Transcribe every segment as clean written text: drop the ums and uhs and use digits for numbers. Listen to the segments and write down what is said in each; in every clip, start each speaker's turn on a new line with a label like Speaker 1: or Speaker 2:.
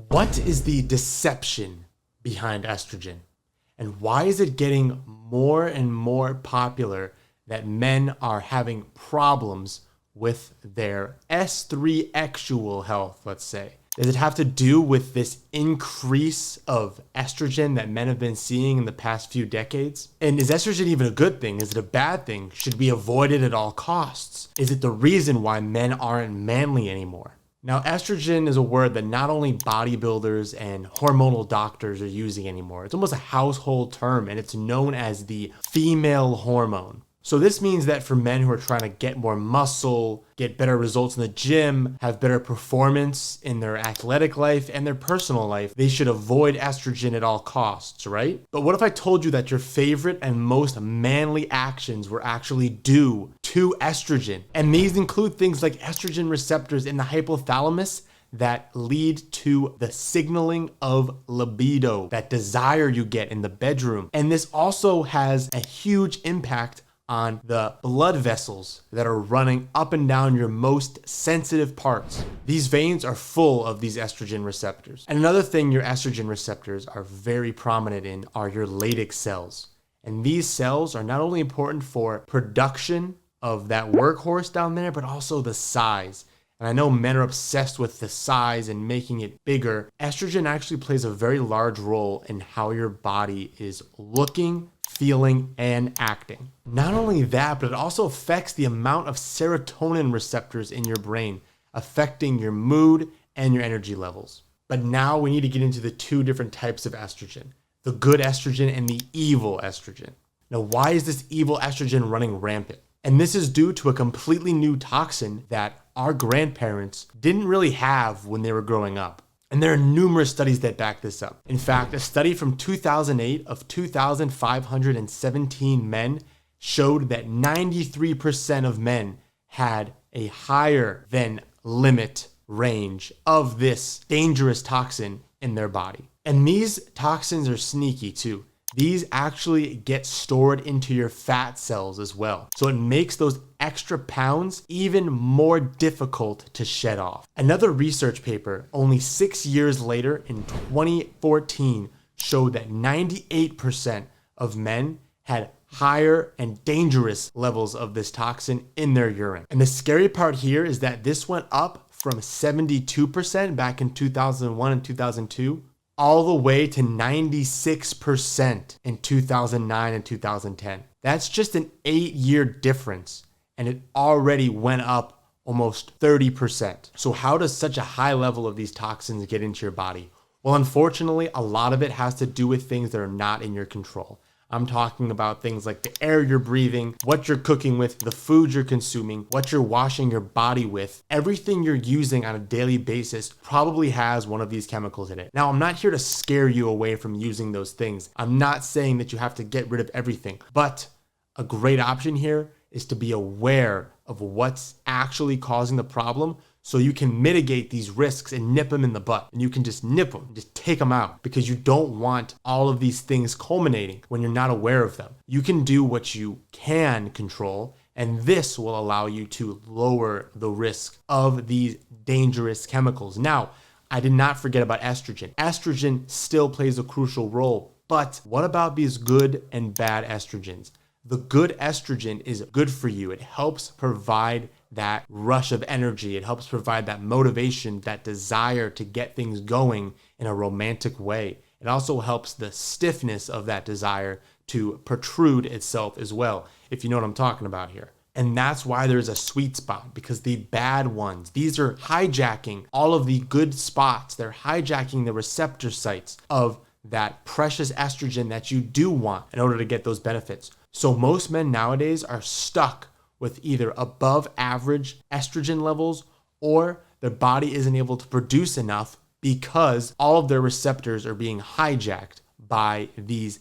Speaker 1: What is the deception behind estrogen? And why is it getting more and more popular that men are having problems with their estrexual health, let's say? Does it have to do with this increase of estrogen that men have been seeing in the past few decades? And is estrogen even a good thing? Is it a bad thing? Should we avoid it at all costs? Is it the reason why men aren't manly anymore? Now, estrogen is a word that not only bodybuilders and hormonal doctors are using anymore. It's almost a household term, and it's known as the female hormone. So this means that for men who are trying to get more muscle, get better results in the gym, have better performance in their athletic life and their personal life, they should avoid estrogen at all costs, right? But what if I told you that your favorite and most manly actions were actually due to estrogen? And these include things like estrogen receptors in the hypothalamus that lead to the signaling of libido, that desire you get in the bedroom. And this also has a huge impact on the blood vessels that are running up and down your most sensitive parts. These veins are full of these estrogen receptors. And another thing your estrogen receptors are very prominent in are your Leydig cells. And these cells are not only important for production of that workhorse down there, but also the size. And I know men are obsessed with the size and making it bigger. Estrogen actually plays a very large role in how your body is looking, feeling, and acting. Not only that, but it also affects the amount of serotonin receptors in your brain, affecting your mood and your energy levels. But now we need to get into the two different types of estrogen, the good estrogen and the evil estrogen. Now, why is this evil estrogen running rampant? And this is due to a completely new toxin that our grandparents didn't really have when they were growing up. And there are numerous studies that back this up. In fact, a study from 2008 of 2,517 men showed that 93% of men had a higher than limit range of this dangerous toxin in their body. And these toxins are sneaky too. These actually get stored into your fat cells as well. So it makes those extra pounds even more difficult to shed off. Another research paper only 6 years later in 2014 showed that 98% of men had higher and dangerous levels of this toxin in their urine. And the scary part here is that this went up from 72% back in 2001 and 2002 all the way to 96% in 2009 and 2010. That's just an 8-year difference, and it already went up almost 30%. So how does such a high level of these toxins get into your body? Well, unfortunately, a lot of it has to do with things that are not in your control. I'm talking about things like the air you're breathing, what you're cooking with, the food you're consuming, what you're washing your body with. Everything you're using on a daily basis probably has one of these chemicals in it. Now, I'm not here to scare you away from using those things. I'm not saying that you have to get rid of everything, but a great option here is to be aware of what's actually causing the problem so you can mitigate these risks and nip them in the butt. And you can just nip them, just take them out, because you don't want all of these things culminating when you're not aware of them. You can do what you can control, and this will allow you to lower the risk of these dangerous chemicals. Now, I did not forget about estrogen. Estrogen still plays a crucial role, but what about these good and bad estrogens? The good estrogen is good for you. It helps provide that rush of energy. It helps provide that motivation, that desire to get things going in a romantic way. It also helps the stiffness of that desire to protrude itself as well, if you know what I'm talking about here. And that's why there's a sweet spot, because the bad ones, these are hijacking all of the good spots. They're hijacking the receptor sites of that precious estrogen that you do want in order to get those benefits. So most men nowadays are stuck with either above average estrogen levels, or their body isn't able to produce enough because all of their receptors are being hijacked by these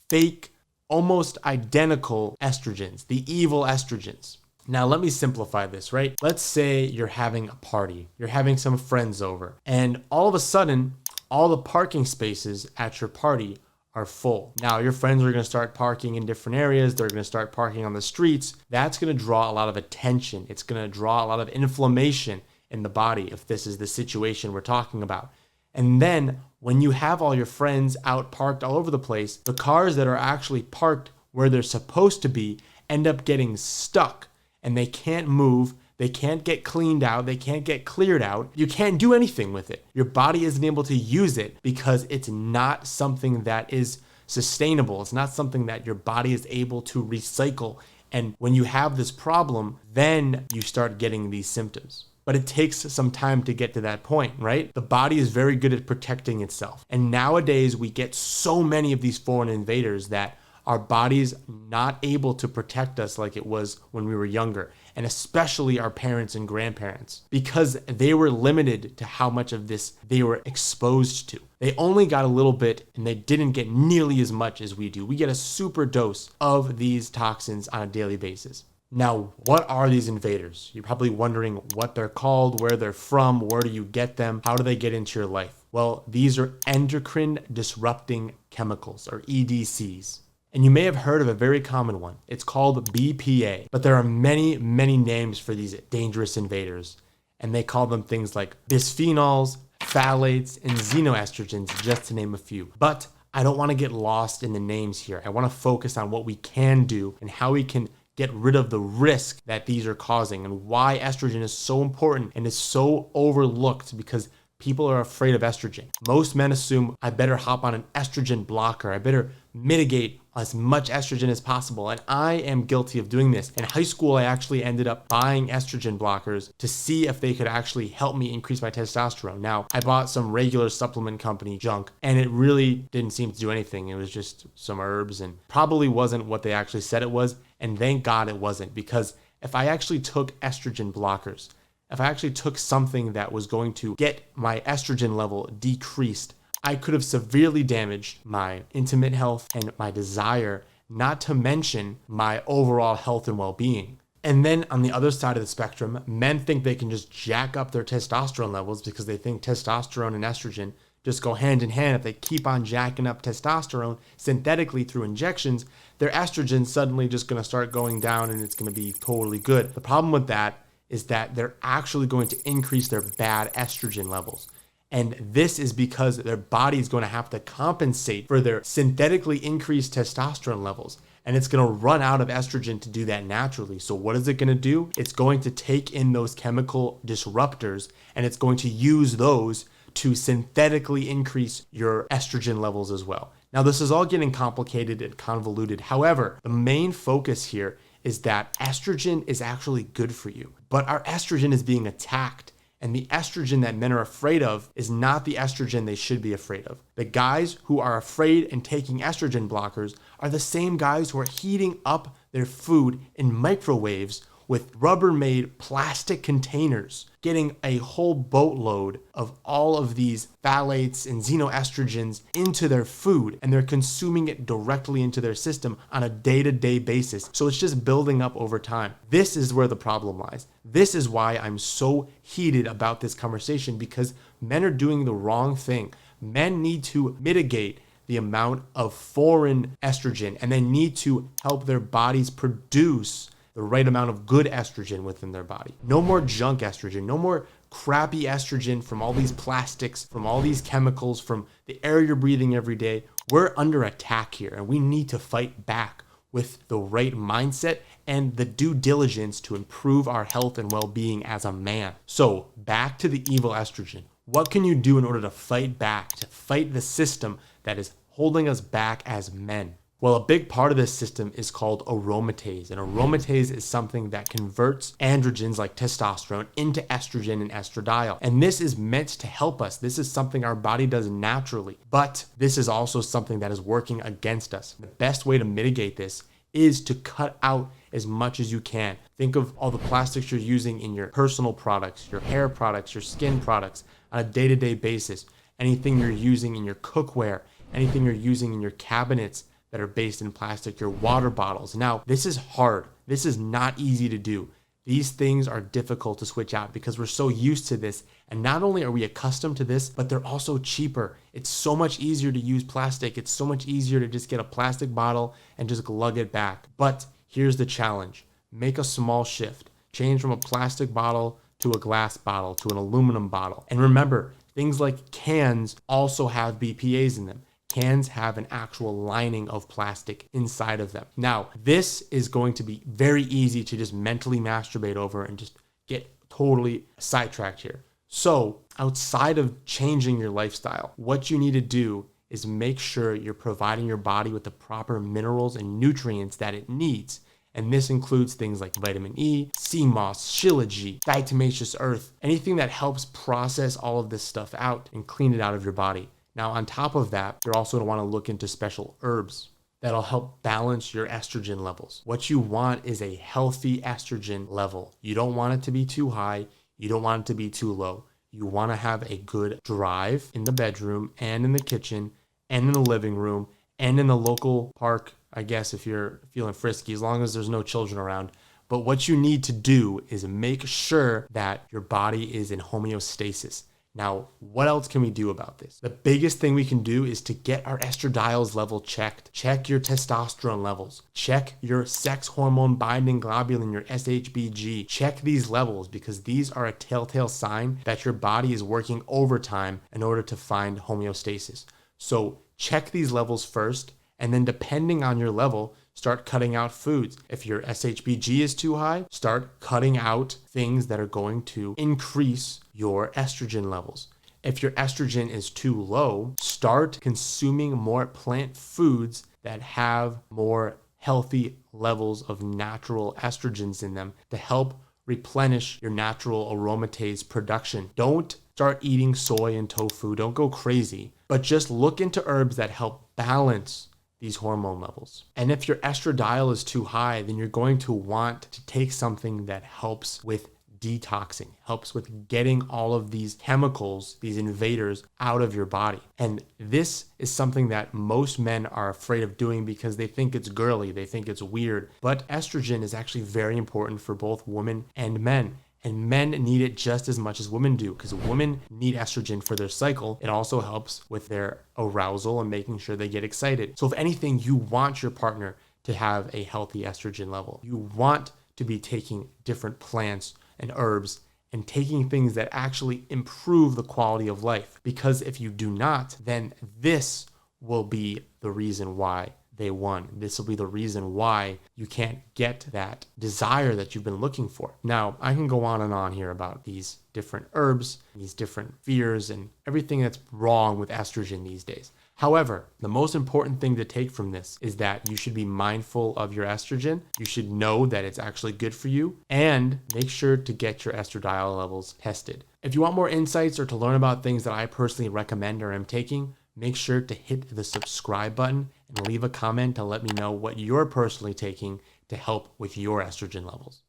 Speaker 1: fake, almost identical estrogens, the evil estrogens. Now, let me simplify this, right? Let's say you're having a party, you're having some friends over, and all of a sudden, all the parking spaces at your party are full. Now, your friends are going to start parking in different areas. They're going to start parking on the streets. That's going to draw a lot of attention. It's going to draw a lot of inflammation in the body if this is the situation we're talking about. And then when you have all your friends out parked all over the place, the cars that are actually parked where they're supposed to be end up getting stuck and they can't move. They can't get cleaned out. They can't get cleared out. You can't do anything with it. Your body isn't able to use it because it's not something that is sustainable. It's not something that your body is able to recycle. And when you have this problem, then you start getting these symptoms. But it takes some time to get to that point, right? The body is very good at protecting itself. And nowadays we get so many of these foreign invaders that our body's not able to protect us like it was when we were younger, and especially our parents and grandparents, because they were limited to how much of this they were exposed to. They only got a little bit and they didn't get nearly as much as we do. We get a super dose of these toxins on a daily basis. Now, what are these invaders? You're probably wondering what they're called, where they're from, where do you get them, how do they get into your life? Well, these are endocrine disrupting chemicals, or EDCs. And you may have heard of a very common one. It's called BPA, but there are many, many names for these dangerous invaders. And they call them things like bisphenols, phthalates, and xenoestrogens, just to name a few. But I don't want to get lost in the names here. I want to focus on what we can do and how we can get rid of the risk that these are causing and why estrogen is so important and is so overlooked, because people are afraid of estrogen. Most men assume I better hop on an estrogen blocker. I better mitigate as much estrogen as possible. And I am guilty of doing this. In high school, I actually ended up buying estrogen blockers to see if they could actually help me increase my testosterone. Now, I bought some regular supplement company junk and it really didn't seem to do anything. It was just some herbs and probably wasn't what they actually said it was. And thank God it wasn't, because if I actually took estrogen blockers, if I actually took something that was going to get my estrogen level decreased, I could have severely damaged my intimate health and my desire, not to mention my overall health and well-being. And then on the other side of the spectrum, men think they can just jack up their testosterone levels because they think testosterone and estrogen just go hand in hand. If they keep on jacking up testosterone synthetically through injections, their estrogen's suddenly just going to start going down and it's going to be totally good. The problem with that is that they're actually going to increase their bad estrogen levels. And this is because their body is going to have to compensate for their synthetically increased testosterone levels. And it's going to run out of estrogen to do that naturally. So what is it going to do? It's going to take in those chemical disruptors and it's going to use those to synthetically increase your estrogen levels as well. Now, this is all getting complicated and convoluted. However, the main focus here is that estrogen is actually good for you, but our estrogen is being attacked. And the estrogen that men are afraid of is not the estrogen they should be afraid of. The guys who are afraid and taking estrogen blockers are the same guys who are heating up their food in microwaves with Rubbermaid plastic containers, getting a whole boatload of all of these phthalates and xenoestrogens into their food, and they're consuming it directly into their system on a day-to-day basis. So it's just building up over time. This is where the problem lies. This is why I'm so heated about this conversation, because men are doing the wrong thing. Men need to mitigate the amount of foreign estrogen, and they need to help their bodies produce the right amount of good estrogen within their body. No more junk estrogen, no more crappy estrogen from all these plastics, from all these chemicals, from the air you're breathing every day. We're under attack here and we need to fight back with the right mindset and the due diligence to improve our health and well-being as a man. So back to the evil estrogen. What can you do in order to fight back, to fight the system that is holding us back as men? Well, a big part of this system is called aromatase. And aromatase is something that converts androgens like testosterone into estrogen and estradiol. And this is meant to help us. This is something our body does naturally. But this is also something that is working against us. The best way to mitigate this is to cut out as much as you can. Think of all the plastics you're using in your personal products, your hair products, your skin products on a day-to-day basis. Anything you're using in your cookware, anything you're using in your cabinets that are based in plastic, your water bottles. Now, this is hard. This is not easy to do. These things are difficult to switch out because we're so used to this. And not only are we accustomed to this, but they're also cheaper. It's so much easier to use plastic. It's so much easier to just get a plastic bottle and just lug it back. But here's the challenge. Make a small shift. Change from a plastic bottle to a glass bottle to an aluminum bottle. And remember, Things like cans also have BPAs in them. Cans have an actual lining of plastic inside of them. Now, this is going to be very easy to just mentally masturbate over and just get totally sidetracked here. So outside of changing your lifestyle, what you need to do is make sure you're providing your body with the proper minerals and nutrients that it needs. And this includes things like vitamin E, sea moss, shilajit, diatomaceous earth, anything that helps process all of this stuff out and clean it out of your body. Now, on top of that, you're also going to want to look into special herbs that'll help balance your estrogen levels. What you want is a healthy estrogen level. You don't want it to be too high. You don't want it to be too low. You want to have a good drive in the bedroom and in the kitchen and in the living room and in the local park, I guess, if you're feeling frisky, as long as there's no children around. But what you need to do is make sure that your body is in homeostasis. Now, what else can we do about this? The biggest thing we can do is to get our estradiol's level checked. Check your testosterone levels. Check your sex hormone binding globulin, your SHBG. Check these levels because these are a telltale sign that your body is working overtime in order to find homeostasis. So check these levels first, and then depending on your level, start cutting out foods. If your SHBG is too high, start cutting out things that are going to increase your estrogen levels. If your estrogen is too low, start consuming more plant foods that have more healthy levels of natural estrogens in them to help replenish your natural aromatase production. Don't start eating soy and tofu. Don't go crazy, but just look into herbs that help balance these hormone levels. And if your estradiol is too high, then you're going to want to take something that helps with detoxing, helps with getting all of these chemicals, these invaders out of your body. And this is something that most men are afraid of doing because they think it's girly, they think it's weird. But estrogen is actually very important for both women and men. And men need it just as much as women do because women need estrogen for their cycle. It also helps with their arousal and making sure they get excited. So if anything, you want your partner to have a healthy estrogen level. You want to be taking different plants and herbs and taking things that actually improve the quality of life. Because if you do not, then this will be the reason why they won. This will be the reason why you can't get that desire that you've been looking for. Now, I can go on and on here about these different herbs, these different fears, and everything that's wrong with estrogen these days. However, the most important thing to take from this is that you should be mindful of your estrogen. You should know that it's actually good for you, and make sure to get your estradiol levels tested. If you want more insights or to learn about things that I personally recommend or am taking, make sure to hit the subscribe button and leave a comment to let me know what you're personally taking to help with your estrogen levels.